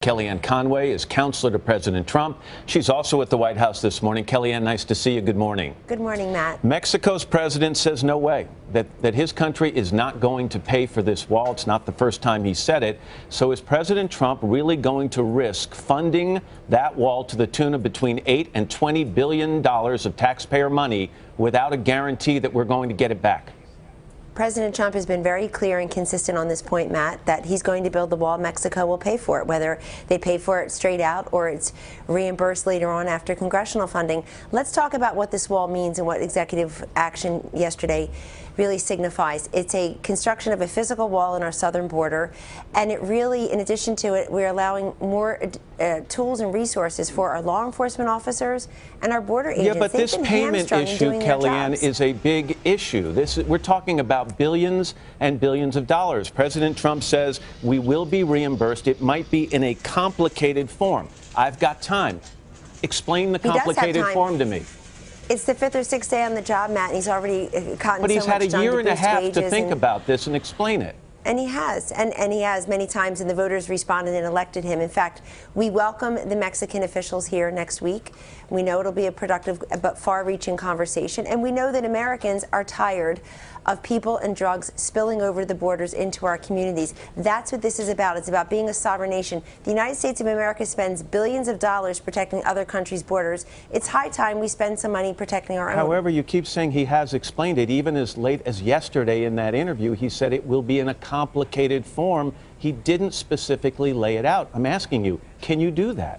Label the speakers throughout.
Speaker 1: Kellyanne Conway is counselor to President Trump. She's also at the White House this morning. Kellyanne, nice to see you. Good morning.
Speaker 2: Good morning, Matt.
Speaker 1: Mexico's president says no way, that his country is not going to pay for this wall. It's not the first time he said it. So is President Trump really going to risk funding that wall to the tune of between $8 and $20 billion of taxpayer money without a guarantee that we're going to get it back?
Speaker 2: President Trump has been very clear and consistent on this point, Matt, that he's going to build the wall. Mexico will pay for it, whether they pay for it straight out or it's reimbursed later on after congressional funding. Let's talk about what this wall means and what executive action yesterday really signifies. It's a construction of a physical wall in our southern border, and it really, in addition to it, we're allowing more tools and resources for our law enforcement officers and our border agents.
Speaker 1: Yeah, but this payment issue, Kellyanne, is a big issue. We're talking about billions and billions of dollars. President Trump says we will be reimbursed. It might be in a complicated form. I've got time. Explain the complicated form to me.
Speaker 2: It's the fifth or sixth day on the job, Matt, and he's already gotten so much done.
Speaker 1: But he's had a year and a half to think about this and explain it.
Speaker 2: And he has, and he has many times, and the voters responded and elected him. In fact, we welcome the Mexican officials here next week. We know it'll be a productive but far-reaching conversation, and we know that Americans are tired of people and drugs spilling over the borders into our communities. That's what this is about. It's about being a sovereign nation. The United States of America spends billions of dollars protecting other countries' borders. It's high time we spend some money protecting our own.
Speaker 1: However, you keep saying he has explained it. Even as late as yesterday in that interview, he said it will be in a complicated form. He didn't specifically lay it out. I'm asking you, can you do that?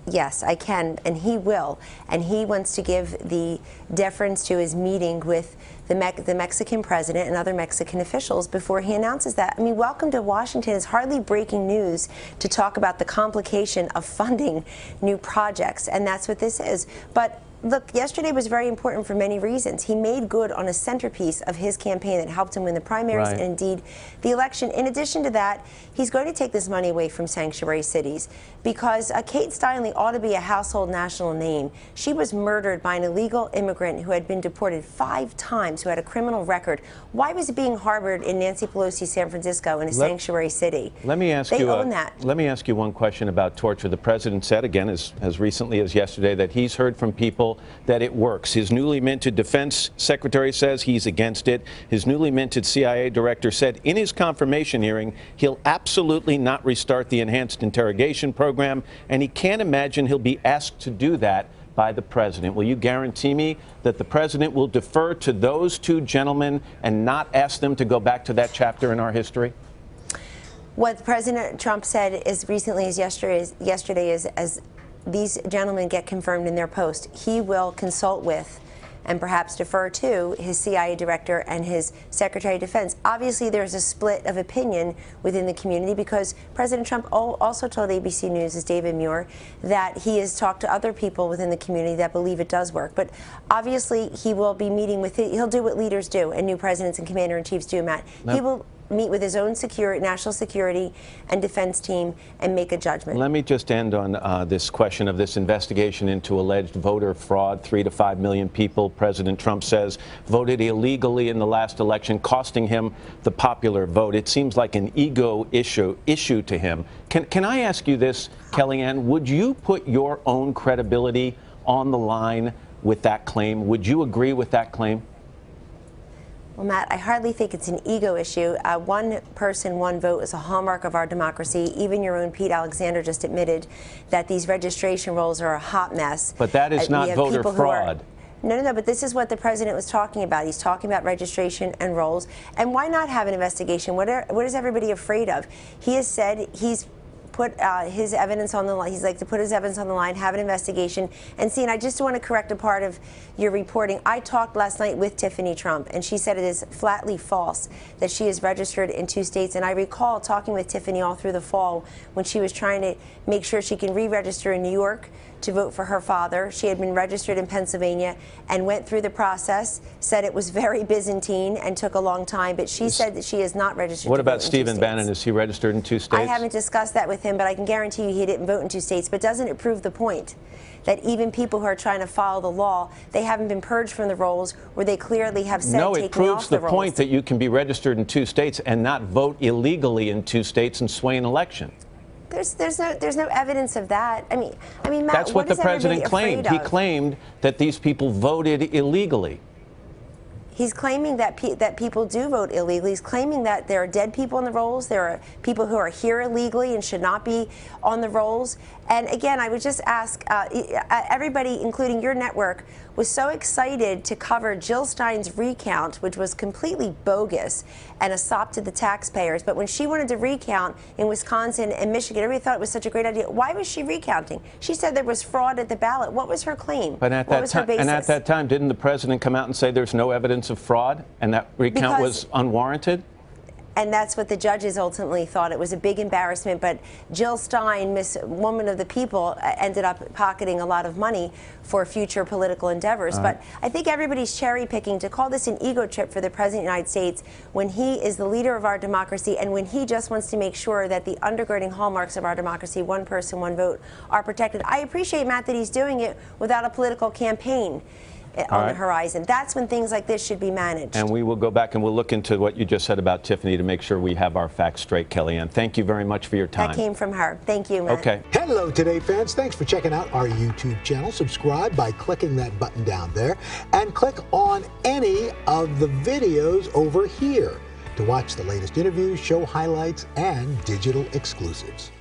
Speaker 2: Yes, I can, and he will. And he wants to give the deference to his meeting with the Mexican president and other Mexican officials before he announces that. I mean, welcome to Washington is hardly breaking news to talk about the complication of funding new projects, and that's what this is. But look, yesterday was very important for many reasons. He made good on a centerpiece of his campaign that helped him win the primaries and indeed the election. In addition to that, he's going to take this money away from sanctuary cities because Kate Steinle ought to be a household national name. She was murdered by an illegal immigrant who had been deported 5 times, who had a criminal record. Why was he being harbored in Nancy Pelosi's San Francisco in a sanctuary city?
Speaker 1: Let me ask Let me ask you one question about torture. The president said again as recently as yesterday that he's heard from people that it works. His newly minted defense secretary says he's against it. His newly minted CIA director said in his confirmation hearing he'll absolutely not restart the enhanced interrogation program, and he can't imagine he'll be asked to do that by the president. Will you guarantee me that the president will defer to those two gentlemen and not ask them to go back to that chapter in our history?
Speaker 2: What President Trump said as recently as yesterday is, as these gentlemen get confirmed in their post, he will consult with and perhaps defer to his CIA director and his Secretary of Defense. Obviously, there's a split of opinion within the community because President Trump also told ABC News' David Muir that he has talked to other people within the community that believe it does work. But obviously, he will be meeting with he'll do what leaders do and new presidents and commander-in-chiefs do, Matt. He will meet with his own national security and defense team and make a judgment.
Speaker 1: Let me just end on this question of this investigation into alleged voter fraud. 3 to 5 million people, President Trump says, voted illegally in the last election, costing him the popular vote. It seems like an ego issue to him. Can I ask you this, Kellyanne? Would you put your own credibility on the line with that claim? Would you agree with that claim?
Speaker 2: Well, Matt, I hardly think it's an ego issue. One person, one vote is a hallmark of our democracy. Even your own Pete Alexander just admitted that these registration rolls are a hot mess.
Speaker 1: But that is not voter fraud.
Speaker 2: No, but this is what the president was talking about. He's talking about registration and rolls. And why not have an investigation? What is everybody afraid of? He has said he's put his evidence on the line. He's like to put his evidence on the line, have an investigation, and see. And I just want to correct a part of your reporting. I talked last night with Tiffany Trump, and she said it is flatly false that she is registered in 2 states. And I recall talking with Tiffany all through the fall when she was trying to make sure she can re-register in New York to vote for her father. She had been registered in Pennsylvania and went through the process, said it was very Byzantine and took a long time, but she said that she is not registered.
Speaker 1: What about Stephen Bannon? Is he registered in 2 states?
Speaker 2: I haven't discussed that with him, but I can guarantee you he didn't vote in 2 states. But doesn't it prove the point that even people who are trying to follow the law, they haven't been purged from the rolls where they clearly have said
Speaker 1: no,
Speaker 2: taking off the rolls?
Speaker 1: No, it proves the point that you can be registered in 2 states and not vote illegally in 2 states and sway an election.
Speaker 2: There's no evidence of that. I mean, Matt,
Speaker 1: That's what the
Speaker 2: is everybody
Speaker 1: president claimed.
Speaker 2: afraid
Speaker 1: He
Speaker 2: of?
Speaker 1: claimed that these people voted illegally.
Speaker 2: He's claiming that people do vote illegally. He's claiming that there are dead people on the rolls. There are people who are here illegally and should not be on the rolls. And again, I would just ask everybody, including your network, was so excited to cover Jill Stein's recount, which was completely bogus and a sop to the taxpayers. But when she wanted to recount in Wisconsin and Michigan, everybody thought it was such a great idea. Why was she recounting? She said there was fraud at the ballot. What was her claim?
Speaker 1: But at
Speaker 2: what was her basis?
Speaker 1: And at that time, didn't the president come out and say there's no evidence of fraud and that recount was unwarranted?
Speaker 2: And that's what the judges ultimately thought. It was a big embarrassment, but Jill Stein, Miss Woman of the People, ended up pocketing a lot of money for future political endeavors. But I think everybody's cherry picking to call this an ego trip for the President of the United States when he is the leader of our democracy and when he just wants to make sure that the undergirding hallmarks of our democracy, one person, one vote, are protected. I appreciate, Matt, that he's doing it without a political campaign on the horizon. That's when things like this should be managed.
Speaker 1: And we will go back and we'll look into what you just said about Tiffany to make sure we have our facts straight, Kellyanne. Thank you very much for your time.
Speaker 2: That came from her. Thank you, Matt.
Speaker 1: Okay.
Speaker 3: Hello, Today fans. Thanks for checking out our YouTube channel. Subscribe by clicking that button down there and click on any of the videos over here to watch the latest interviews, show highlights, and digital exclusives.